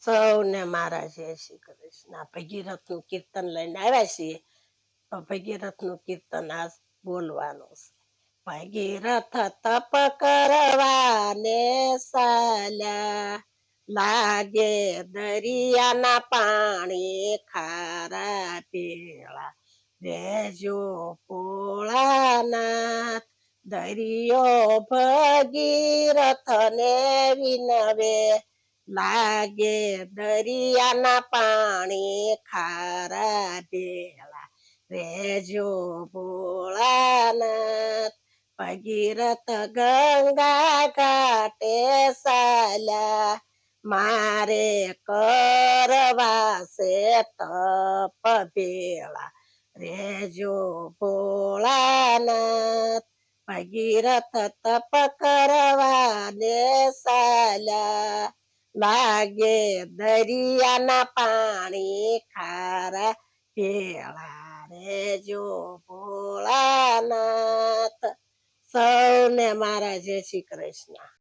સૌને મારા જય શ્રી કૃષ્ણ. ભગીરથનું કીર્તન લઈને આવ્યા છીએ. તો ભગીરથનું કીર્તન આજ બોલવાનું છે. ભગીરથ તપ કરવાને ચાલ્યા, લાગે દરિયાના પાણી ખારા પીળા. દેજો ભોળાનાથ દરિયો ભગીરથને વિનવે, લાગે દરિયાના પાણી ખારા પીળા. રેજો ભોળાનાથ ભગીરથ ગંગા ઘાટે ચાલ્યા, મારે કરવા છે તપ ભેળા. રેજો ભોળાનાથ ભગીરથ તપ કરવાને ચાલ્યા, લાગે દરિયાના પાણી ખારા પીળા. રેજો ભોળાનાથ. સૌને મારા જય શ્રી કૃષ્ણ.